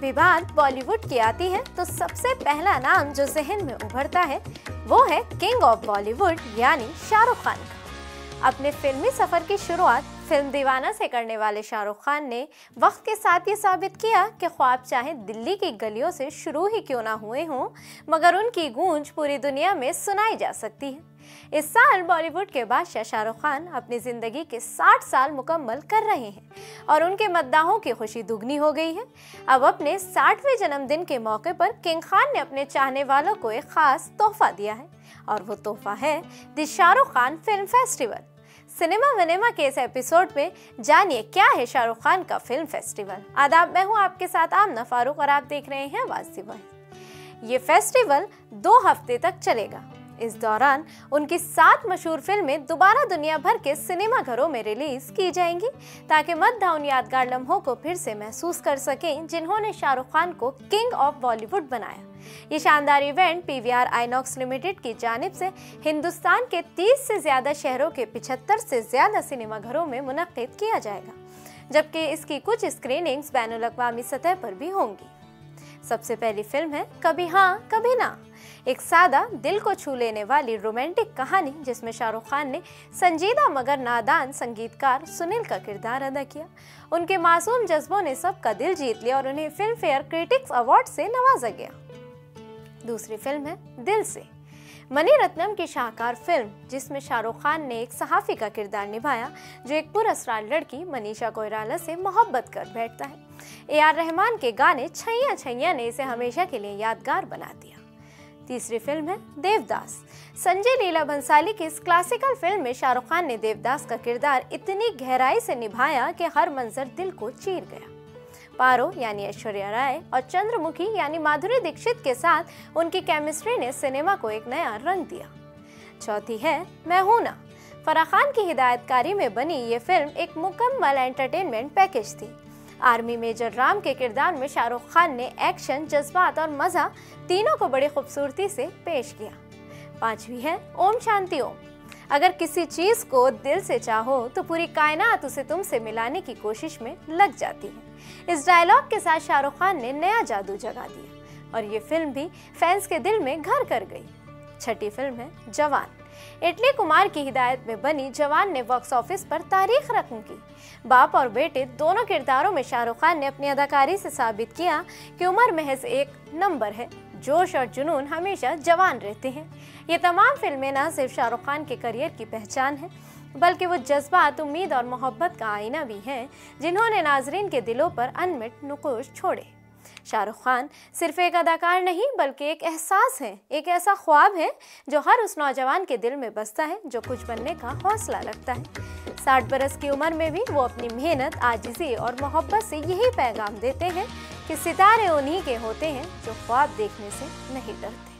भी बात बॉलीवुड की आती है तो सबसे पहला नाम जो जहन में उभरता है वो है किंग ऑफ बॉलीवुड यानी शाहरुख खान का। अपने फिल्मी सफर की शुरुआत फिल्म दीवाना से करने वाले शाहरुख खान ने वक्त के साथ ये साबित किया कि ख्वाब चाहे दिल्ली की गलियों से शुरू ही क्यों ना हुए हों, मगर उनकी गूंज पूरी दुनिया में सुनाई जा सकती है। इस साल बॉलीवुड के बादशाह शाहरुख खान अपनी जिंदगी के 60 साल मुकम्मल कर रहे हैं और उनके मद्दाहों की खुशी दुगनी हो गई है। अब अपने 60वें जन्मदिन के मौके पर किंग खान ने अपने चाहने वालों को एक खास तोहफा दिया है और वो तोहफा है the Shahrukh Khan film festival. Cinema विनेमा के इस एपिसोड में जानिए क्या है शाहरुख खान का फिल्म फेस्टिवल। आदाब, मैं हूँ आपके साथ आमना फारूक और आप देख रहे हैं आवाज़ सी वही। ये फेस्टिवल 2 हफ्ते तक चलेगा। इस दौरान उनकी 7 मशहूर फिल्में दोबारा दुनिया भर के सिनेमा घरों में रिलीज की जाएंगी ताकि मद्दा उन यादगार लम्हों को फिर से महसूस कर सकें जिन्होंने शाहरुख खान को किंग ऑफ बॉलीवुड बनाया। ये शानदार इवेंट PVR आइनॉक्स लिमिटेड की जानिब से हिंदुस्तान के 30 से ज्यादा शहरों के 75 से ज्यादा सिनेमा घरों में मुनक्किद किया जाएगा, जबकि इसकी कुछ स्क्रीनिंग्स बैनुल अक़वामी सतह पर भी होंगी। सबसे पहली फिल्म है कभी हाँ कभी ना, एक सादा दिल को छू लेने वाली रोमांटिक कहानी जिसमें शाहरुख खान ने संजीदा मगर नादान संगीतकार सुनील का किरदार अदा किया। उनके मासूम जज्बों ने सबका दिल जीत लिया और उन्हें फिल्म फेयर क्रिटिक्स अवार्ड से नवाजा गया। दूसरी फिल्म है दिल से, मणि रत्नम की शाहकार फिल्म जिसमें शाहरुख खान ने एक सहाफ़ी का किरदार निभाया जो एक पुरअसरार लड़की मनीषा कोइराला से मोहब्बत कर बैठता है। AR रहमान के गाने छैया छैया ने इसे हमेशा के लिए यादगार बना दिया। तीसरी फिल्म है देवदास। संजय लीला भंसाली की इस क्लासिकल फिल्म में शाहरुख खान ने देवदास का किरदार इतनी गहराई से निभाया कि हर मंजर दिल को चीर गया। पारो यानी ऐश्वर्या राय और चंद्रमुखी यानी माधुरी दीक्षित के साथ उनकी केमिस्ट्री ने सिनेमा को एक नया रंग दिया। चौथी है मैं हूं ना। फराह खान की हिदायतकारी में बनी ये फिल्म एक मुकम्मल एंटरटेनमेंट पैकेज थी। आर्मी मेजर राम के किरदार में शाहरुख खान ने एक्शन, जज्बात और मज़ा तीनों को बड़ी खूबसूरती से पेश किया। पांचवी है ओम शांति ओम। अगर किसी चीज़ को दिल से चाहो तो पूरी कायनात उसे तुमसे मिलाने की कोशिश में लग जाती है। इस डायलॉग के साथ शाहरुख खान ने नया जादू जगा दिया और ये फिल्म भी फैंस के दिल में घर कर गई। छठी फिल्म है जवान। इटली कुमार की हिदायत में बनी जवान ने बॉक्स ऑफिस पर तारीख रकम की। बाप और बेटे दोनों किरदारों में शाहरुख खान ने अपनी अदाकारी से साबित किया कि उम्र महज एक नंबर है, जोश और जुनून हमेशा जवान रहते हैं। ये तमाम फिल्में न सिर्फ शाहरुख खान के करियर की पहचान है बल्कि वो जज्बात, उम्मीद और मोहब्बत का आईना भी हैं जिन्होंने नाजरीन के दिलों पर अनमिट नुक़ूश छोड़े। शाहरुख खान सिर्फ एक अदाकार नहीं बल्कि एक एहसास है, एक ऐसा ख्वाब है जो हर उस नौजवान के दिल में बसता है जो कुछ बनने का हौसला रखता है। 60 बरस की उम्र में भी वो अपनी मेहनत, आजिज़ी और मोहब्बत से यही पैगाम देते हैं कि सितारे उन्हीं के होते हैं जो ख्वाब देखने से नहीं डरते।